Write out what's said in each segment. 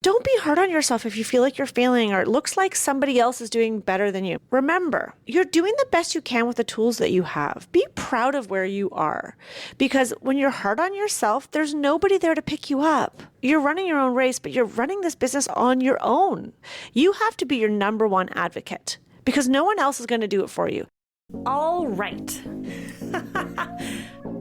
Don't be hard on yourself if you feel like you're failing or it looks like somebody else is doing better than you. Remember, you're doing the best you can with the tools that you have. Be proud of where you are, because when you're hard on yourself, there's nobody there to pick you up. You're running your own race, but you're running this business on your own. You have to be your number one advocate because no one else is going to do it for you. All right.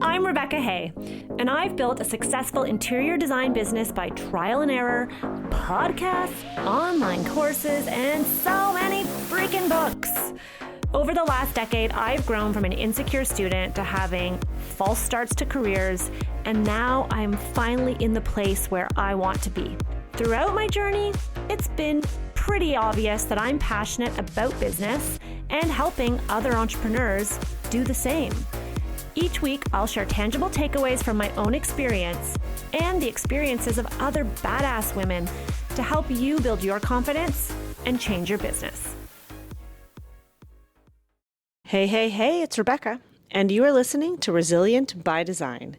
I'm Rebecca Hay, and I've built a successful interior design business by trial and error, podcasts, online courses, and so many freaking books. Over the last decade, I've grown from an insecure student to having false starts to careers, and now I'm finally in the place where I want to be. Throughout my journey, it's been pretty obvious that I'm passionate about business and helping other entrepreneurs do the same. Each week, I'll share tangible takeaways from my own experience and the experiences of other badass women to help you build your confidence and change your business. Hey, it's Rebecca, and you are listening to Resilient by Design.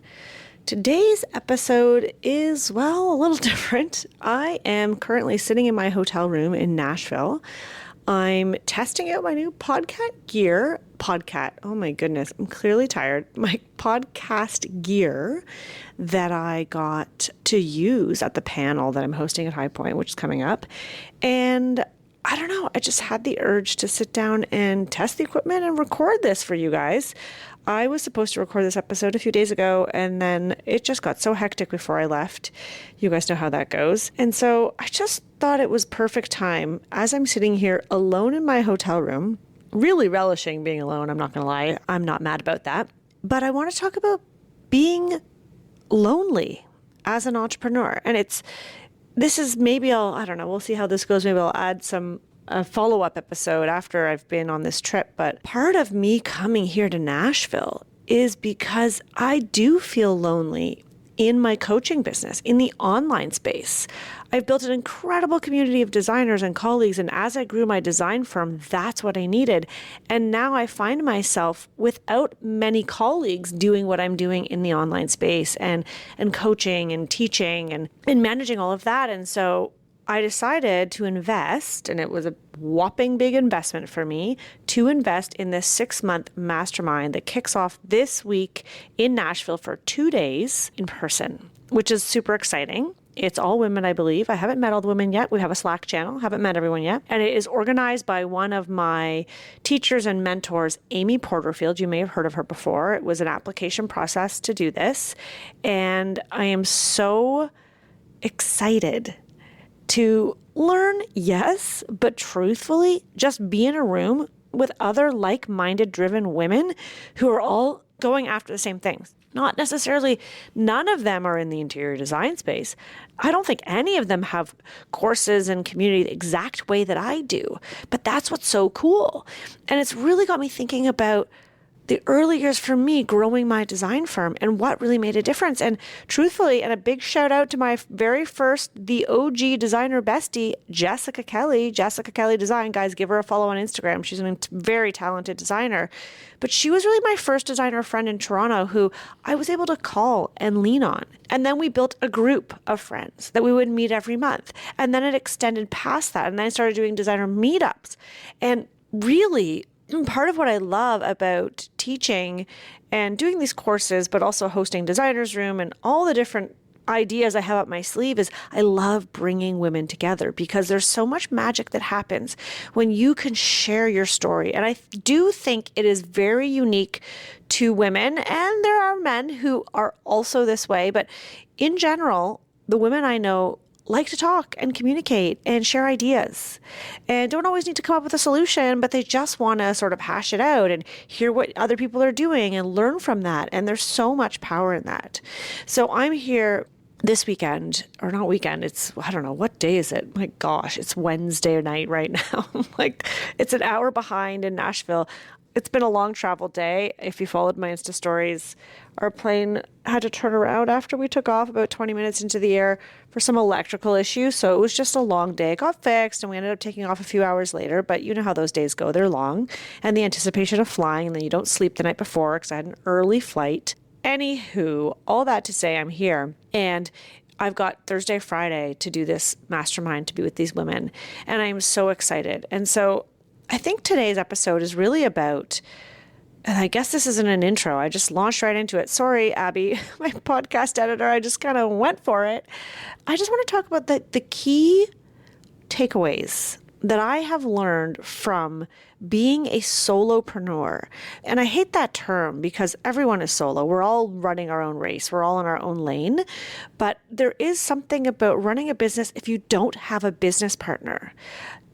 Today's episode is, well, a little different. I am currently sitting in my hotel room in Nashville. I'm testing out my new podcast gear. Oh my goodness, I'm clearly tired. My podcast gear that I got to use at the panel that I'm hosting at High Point, which is coming up. And I don't know, I just had the urge to sit down and test the equipment and record this for you guys. I was supposed to record this episode a few days ago, and then it just got so hectic before I left. You guys know how that goes. And so I just thought it was perfect time as I'm sitting here alone in my hotel room, really relishing being alone. I'm not going to lie. I'm not mad about that. But I want to talk about being lonely as an entrepreneur. And this is maybe I don't know, we'll see how this goes. Maybe I'll add a follow-up episode after I've been on this trip. But part of me coming here to Nashville is because I do feel lonely in my coaching business, in the online space. I've built an incredible community of designers and colleagues, and as I grew my design firm, that's what I needed. And now I find myself without many colleagues doing what I'm doing in the online space and coaching and teaching and managing all of that. And so I decided to invest, and it was a whopping big investment for me, to invest in this 6-month mastermind that kicks off this week in Nashville for 2 days in person, which is super exciting. It's all women, I believe. I haven't met all the women yet. We have a Slack channel. Haven't met everyone yet. And it is organized by one of my teachers and mentors, Amy Porterfield. You may have heard of her before. It was an application process to do this. And I am so excited to learn, yes, but truthfully, just be in a room with other like-minded, driven women who are all going after the same things. Not necessarily, none of them are in the interior design space. I don't think any of them have courses and community the exact way that I do, but that's what's so cool. And it's really got me thinking about the early years for me growing my design firm and what really made a difference. And truthfully, and a big shout out to my very first, the OG designer bestie, Jessica Kelly Design. Guys, give her a follow on Instagram. She's a very talented designer. But she was really my first designer friend in Toronto who I was able to call and lean on. And then we built a group of friends that we would meet every month. And then it extended past that. And then I started doing designer meetups. And really, part of what I love about teaching and doing these courses, but also hosting Designer's Room and all the different ideas I have up my sleeve is I love bringing women together because there's so much magic that happens when you can share your story. And I do think it is very unique to women, and there are men who are also this way. But in general, the women I know like to talk and communicate and share ideas and don't always need to come up with a solution, but they just want to sort of hash it out and hear what other people are doing and learn from that. And there's so much power in that. So I'm here this weekend, or not weekend, I don't know, what day is it? My gosh, it's Wednesday night right now. It's an hour behind in Nashville. It's been a long travel day. If you followed my Insta stories, our plane had to turn around after we took off about 20 minutes into the air for some electrical issues. So it was just a long day. It got fixed and we ended up taking off a few hours later. But you know how those days go. They're long. And the anticipation of flying, and then you don't sleep the night before because I had an early flight. Anywho, all that to say, I'm here. And I've got Thursday, Friday to do this mastermind, to be with these women. And I'm so excited. And so I think today's episode is really about, and I guess this isn't an intro. I just launched right into it. Sorry, Abby, my podcast editor. I just kind of went for it. I just want to talk about the key takeaways that I have learned from being a solopreneur. And I hate that term because everyone is solo. We're all running our own race. We're all in our own lane. But there is something about running a business if you don't have a business partner.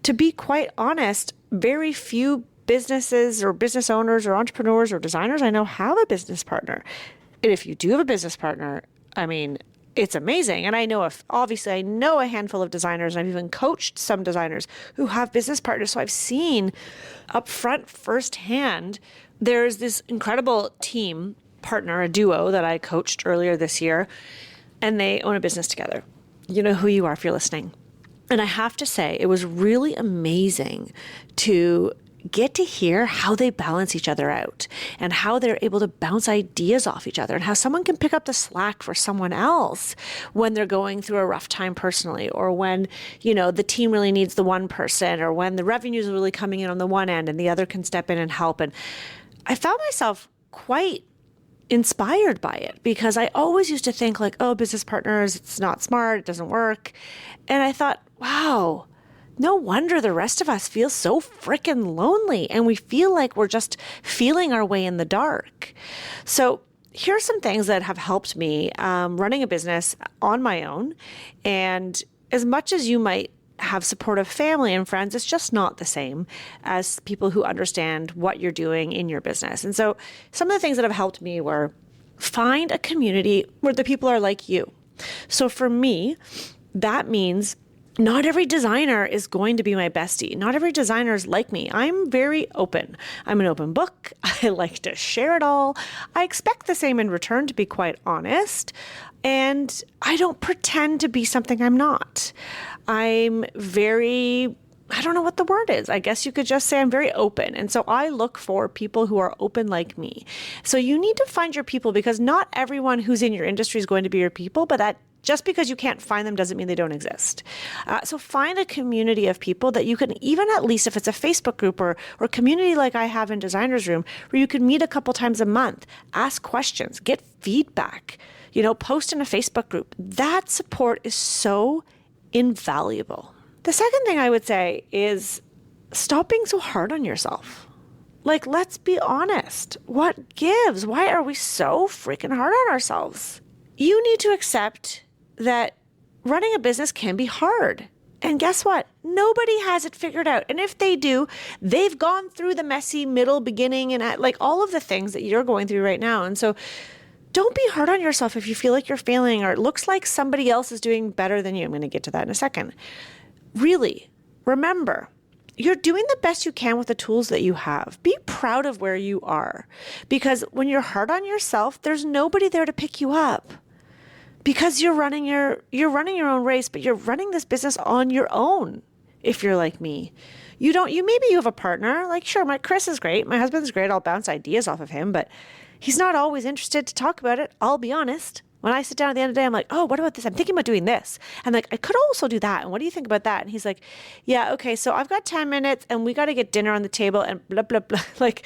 To be quite honest, very few businesses or business owners or entrepreneurs or designers I know have a business partner. And if you do have a business partner, I mean, it's amazing. And I know obviously I know a handful of designers, and I've even coached some designers who have business partners. So I've seen up front firsthand, there's this incredible team partner, a duo that I coached earlier this year, and they own a business together. You know who you are if you're listening. And I have to say, it was really amazing to get to hear how they balance each other out and how they're able to bounce ideas off each other and how someone can pick up the slack for someone else when they're going through a rough time personally, or when, the team really needs the one person, or when the revenue is really coming in on the one end and the other can step in and help. And I found myself quite inspired by it because I always used to think like, oh, business partners, it's not smart, it doesn't work. And I thought, wow, no wonder the rest of us feel so freaking lonely and we feel like we're just feeling our way in the dark. So here's some things that have helped me running a business on my own. And as much as you might have supportive family and friends, it's just not the same as people who understand what you're doing in your business. And so some of the things that have helped me were find a community where the people are like you. So for me, that means not every designer is going to be my bestie. Not every designer is like me. I'm very open. I'm an open book. I like to share it all. I expect the same in return, to be quite honest. And I don't pretend to be something I'm not. I'm very, I don't know what the word is. I guess you could just say I'm very open. And so I look for people who are open like me. So you need to find your people, because not everyone who's in your industry is going to be your people, but that just because you can't find them doesn't mean they don't exist. So find a community of people that you can, even at least if it's a Facebook group or community like I have in Designer's Room, where you can meet a couple times a month, ask questions, get feedback, post in a Facebook group. That support is so invaluable. The second thing I would say is stop being so hard on yourself. Like, let's be honest. What gives? Why are we so freaking hard on ourselves? You need to accept that running a business can be hard. And guess what? Nobody has it figured out. And if they do, they've gone through the messy middle, beginning, and like all of the things that you're going through right now. And so don't be hard on yourself if you feel like you're failing or it looks like somebody else is doing better than you. I'm going to get to that in a second. Really, remember, you're doing the best you can with the tools that you have. Be proud of where you are, because when you're hard on yourself, there's nobody there to pick you up. Because you're running your own race, but you're running this business on your own. If you're like me, maybe you have a partner. Like, sure, my Chris is great. My husband's great. I'll bounce ideas off of him, but he's not always interested to talk about it. I'll be honest. When I sit down at the end of the day, I'm like, oh, what about this? I'm thinking about doing this. And like, I could also do that. And what do you think about that? And he's like, yeah, okay, so I've got 10 minutes and we got to get dinner on the table and blah, blah, blah. Like,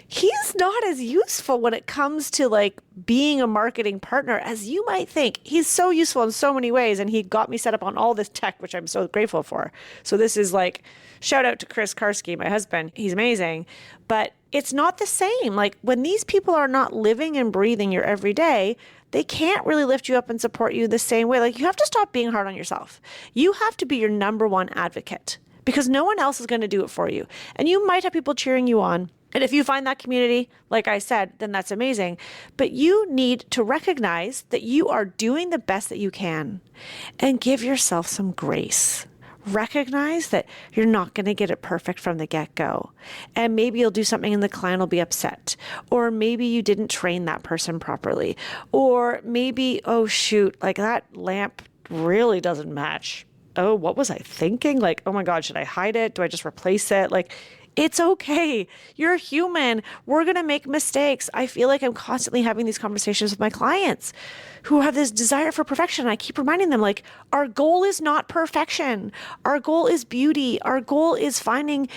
he's not as useful when it comes to like being a marketing partner as you might think. He's so useful in so many ways. And he got me set up on all this tech, which I'm so grateful for. So this is like, shout out to Chris Karski, my husband. He's amazing. But it's not the same. Like, when these people are not living and breathing your everyday, they can't really lift you up and support you the same way. Like, you have to stop being hard on yourself. You have to be your number one advocate, because no one else is going to do it for you. And you might have people cheering you on. And if you find that community, like I said, then that's amazing. But you need to recognize that you are doing the best that you can and give yourself some grace. Recognize that you're not going to get it perfect from the get-go. And maybe you'll do something and the client will be upset. Or maybe you didn't train that person properly. Or maybe, oh shoot, like that lamp really doesn't match. Oh, what was I thinking? Like, oh my God, should I hide it? Do I just replace it? Like, It's okay. You're human. We're going to make mistakes. I feel like I'm constantly having these conversations with my clients who have this desire for perfection. I keep reminding them, like, our goal is not perfection. Our goal is beauty. Our goal is finding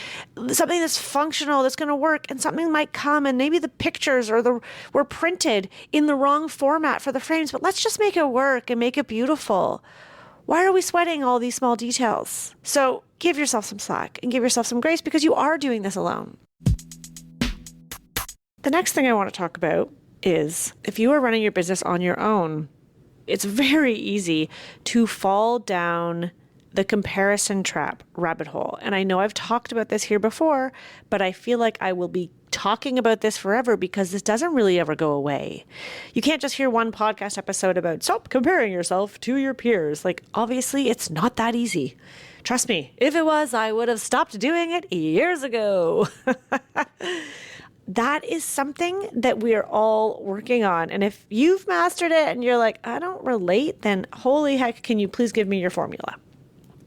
something that's functional, that's going to work, and something might come, and maybe the pictures were printed in the wrong format for the frames, but let's just make it work and make it beautiful. Why are we sweating all these small details? So give yourself some slack and give yourself some grace, because you are doing this alone. The next thing I want to talk about is, if you are running your business on your own, it's very easy to fall down the comparison trap rabbit hole. And I know I've talked about this here before, but I feel like I will be talking about this forever because this doesn't really ever go away. You can't just hear one podcast episode about stop comparing yourself to your peers. Like, obviously, it's not that easy. Trust me, if it was, I would have stopped doing it years ago. That is something that we are all working on. And if you've mastered it and you're like, I don't relate, then holy heck, can you please give me your formula?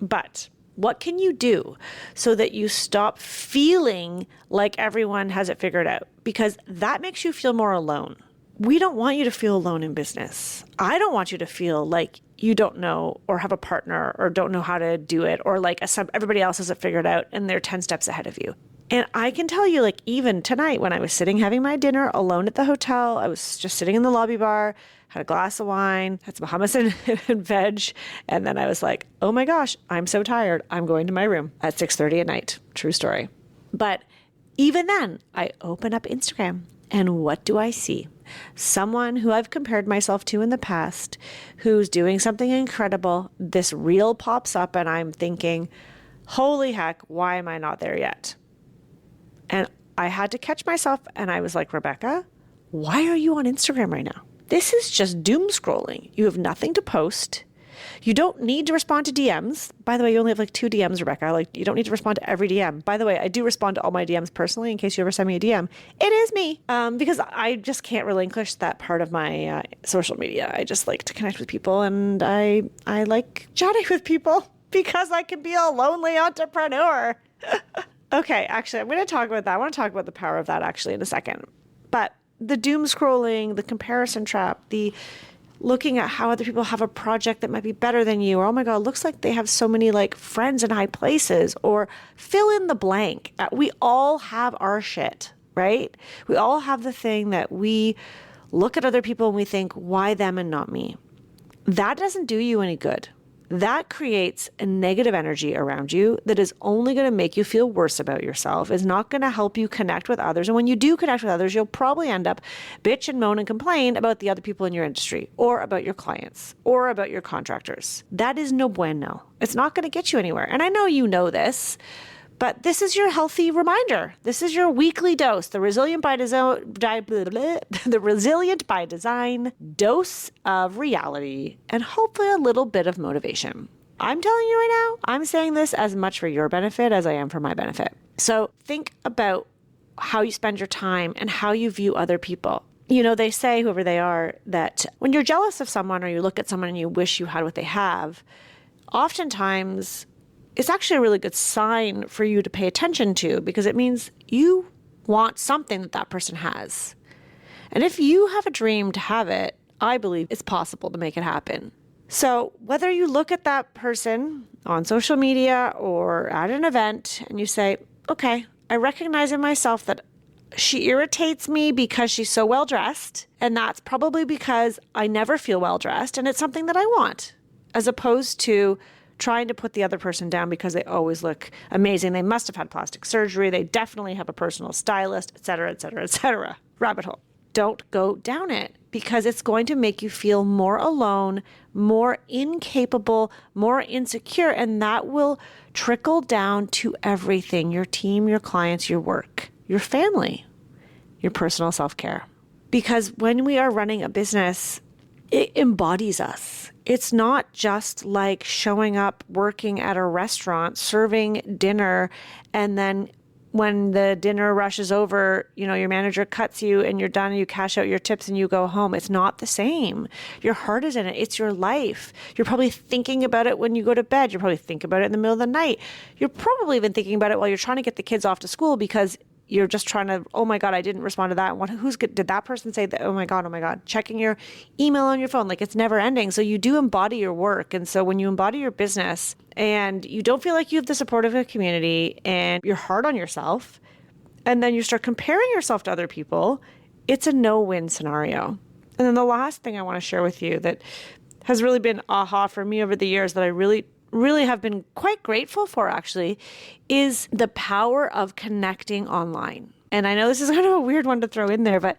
But what can you do so that you stop feeling like everyone has it figured out? Because that makes you feel more alone. We don't want you to feel alone in business. I don't want you to feel like you don't know or have a partner or don't know how to do it, or like everybody else has it figured out and they're 10 steps ahead of you. And I can tell you, like, even tonight when I was sitting having my dinner alone at the hotel, I was just sitting in the lobby bar, had a glass of wine, had some hummus and veg. And then I was like, oh my gosh, I'm so tired. I'm going to my room at 6:30 at night. True story. But even then, I open up Instagram and what do I see? Someone who I've compared myself to in the past, who's doing something incredible. This reel pops up and I'm thinking, holy heck, why am I not there yet? And I had to catch myself and I was like, Rebecca, why are you on Instagram right now? This is just doom scrolling. You have nothing to post. You don't need to respond to DMs. By the way, you only have like 2 DMs, Rebecca. Like, you don't need to respond to every DM. By the way, I do respond to all my DMs personally in case you ever send me a DM. It is me, because I just can't relinquish that part of my social media. I just like to connect with people, and I like chatting with people because I can be a lonely entrepreneur. Okay, actually, I'm going to talk about that. I want to talk about the power of that actually in a second. But the doom scrolling, the comparison trap, the looking at how other people have a project that might be better than you, or, oh my God, looks like they have so many like friends in high places, or fill in the blank. We all have our shit, right? We all have the thing that we look at other people and we think, why them and not me? That doesn't do you any good. That creates a negative energy around you that is only going to make you feel worse about yourself. It's not going to help you connect with others. And when you do connect with others, you'll probably end up bitch and moan and complain about the other people in your industry, or about your clients, or about your contractors. That is no bueno. It's not going to get you anywhere. And I know you know this, but this is your healthy reminder. This is your weekly dose, the Resilient by Design dose of reality, and hopefully a little bit of motivation. I'm telling you right now, I'm saying this as much for your benefit as I am for my benefit. So think about how you spend your time and how you view other people. You know, they say, whoever they are, that when you're jealous of someone or you look at someone and you wish you had what they have, oftentimes it's actually a really good sign for you to pay attention to, because it means you want something that that person has. And if you have a dream to have it, I believe it's possible to make it happen. So whether you look at that person on social media or at an event and you say, okay, I recognize in myself that she irritates me because she's so well dressed, and that's probably because I never feel well dressed and it's something that I want, as opposed to trying to put the other person down because they always look amazing. They must have had plastic surgery. They definitely have a personal stylist, et cetera, et cetera, et cetera. Rabbit hole. Don't go down it, because it's going to make you feel more alone, more incapable, more insecure, and that will trickle down to everything: your team, your clients, your work, your family, your personal self-care. Because when we are running a business, it embodies us. It's not just like showing up, working at a restaurant, serving dinner, and then when the dinner rush is over, your manager cuts you and you're done and you cash out your tips and you go home. It's not the same. Your heart is in it. It's your life. You're probably thinking about it when you go to bed. You're probably thinking about it in the middle of the night. You're probably even thinking about it while you're trying to get the kids off to school because you're just trying to, oh my God, I didn't respond to that. Did that person say that? Oh my God. Checking your email on your phone. Like it's never ending. So you do embody your work. And so when you embody your business and you don't feel like you have the support of a community and you're hard on yourself, and then you start comparing yourself to other people, it's a no-win scenario. And then the last thing I want to share with you that has really been aha for me over the years that I really have been quite grateful for actually is the power of connecting online. And I know this is kind of a weird one to throw in there, but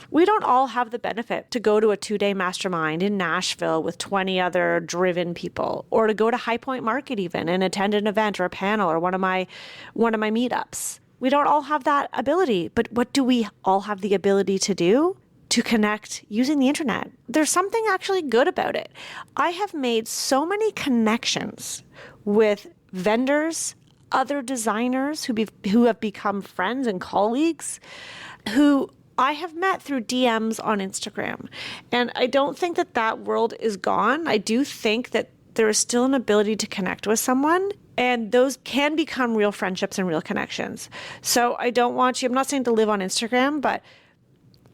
we don't all have the benefit to go to a 2-day mastermind in Nashville with 20 other driven people, or to go to High Point Market even and attend an event or a panel or one of my meetups. We don't all have that ability, but what do we all have the ability to do? To connect using the internet. There's something actually good about it. I have made so many connections with vendors, other designers who have become friends and colleagues who I have met through DMs on Instagram. And I don't think that world is gone. I do think that there is still an ability to connect with someone, and those can become real friendships and real connections. So I'm not saying to live on Instagram, but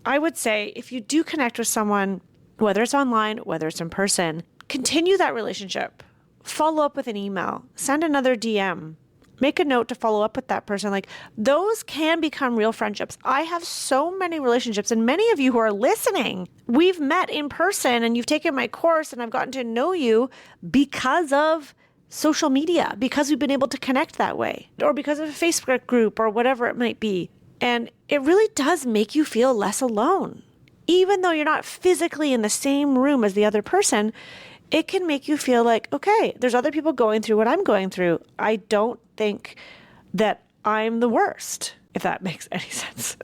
I would say if you do connect with someone, whether it's online, whether it's in person, continue that relationship. Follow up with an email, send another DM, make a note to follow up with that person. Like those can become real friendships. I have so many relationships, and many of you who are listening, we've met in person and you've taken my course and I've gotten to know you because of social media, because we've been able to connect that way, or because of a Facebook group or whatever it might be. And it really does make you feel less alone. Even though you're not physically in the same room as the other person, it can make you feel like, okay, there's other people going through what I'm going through. I don't think that I'm the worst, if that makes any sense.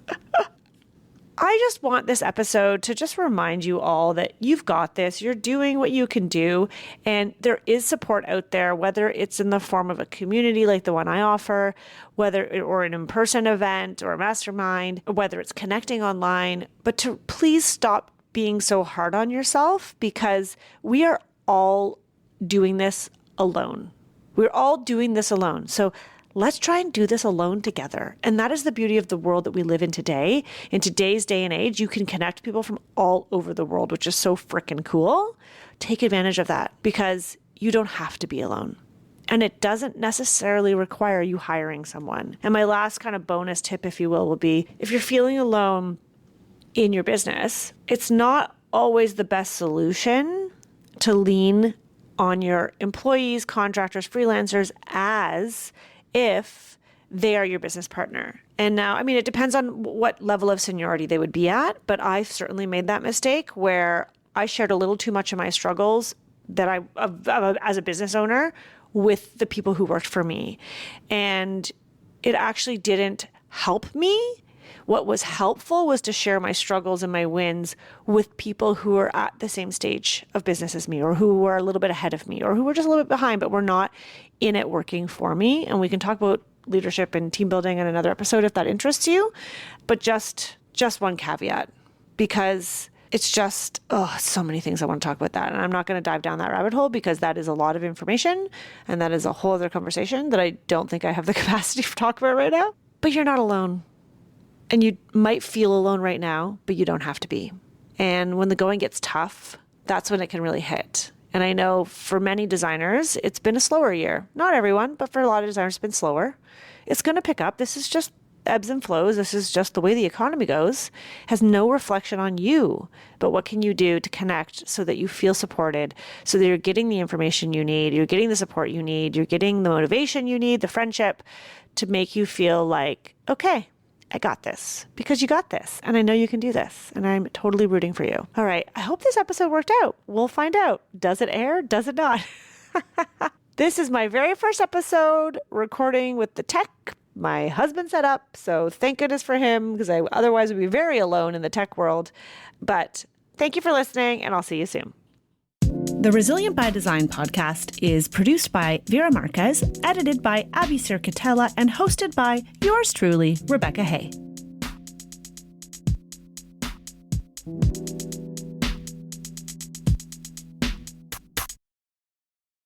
I just want this episode to just remind you all that you've got this, you're doing what you can do, and there is support out there, whether it's in the form of a community like the one I offer, or an in-person event or a mastermind, or whether it's connecting online, but to please stop being so hard on yourself, because we are all doing this alone. We're all doing this alone. So let's try and do this alone together. And that is the beauty of the world that we live in today. In today's day and age, you can connect people from all over the world, which is so freaking cool. Take advantage of that because you don't have to be alone. And it doesn't necessarily require you hiring someone. And my last kind of bonus tip, if you will be if you're feeling alone in your business, it's not always the best solution to lean on your employees, contractors, freelancers as if they are your business partner. And now, it depends on what level of seniority they would be at, but I've certainly made that mistake where I shared a little too much of my struggles that as a business owner with the people who worked for me. And it actually didn't help me. What was helpful was to share my struggles and my wins with people who are at the same stage of business as me, or who were a little bit ahead of me, or who were just a little bit behind, but were not in it working for me. And we can talk about leadership and team building in another episode if that interests you. But just one caveat, because it's just, so many things I want to talk about that. And I'm not going to dive down that rabbit hole because that is a lot of information and that is a whole other conversation that I don't think I have the capacity to talk about right now. But you're not alone. And you might feel alone right now, but you don't have to be. And when the going gets tough, that's when it can really hit. And I know for many designers, it's been a slower year. Not everyone, but for a lot of designers, it's been slower. It's going to pick up. This is just ebbs and flows. This is just the way the economy goes. Has no reflection on you. But what can you do to connect so that you feel supported, so that you're getting the information you need, you're getting the support you need, you're getting the motivation you need, the friendship to make you feel like, okay, I got this, because you got this. And I know you can do this. And I'm totally rooting for you. All right. I hope this episode worked out. We'll find out. Does it air? Does it not? This is my very first episode recording with the tech my husband set up. So thank goodness for him, because I otherwise would be very alone in the tech world. But thank you for listening, and I'll see you soon. The Resilient by Design podcast is produced by Vera Marquez, edited by Abby Circatella, and hosted by yours truly, Rebecca Hay.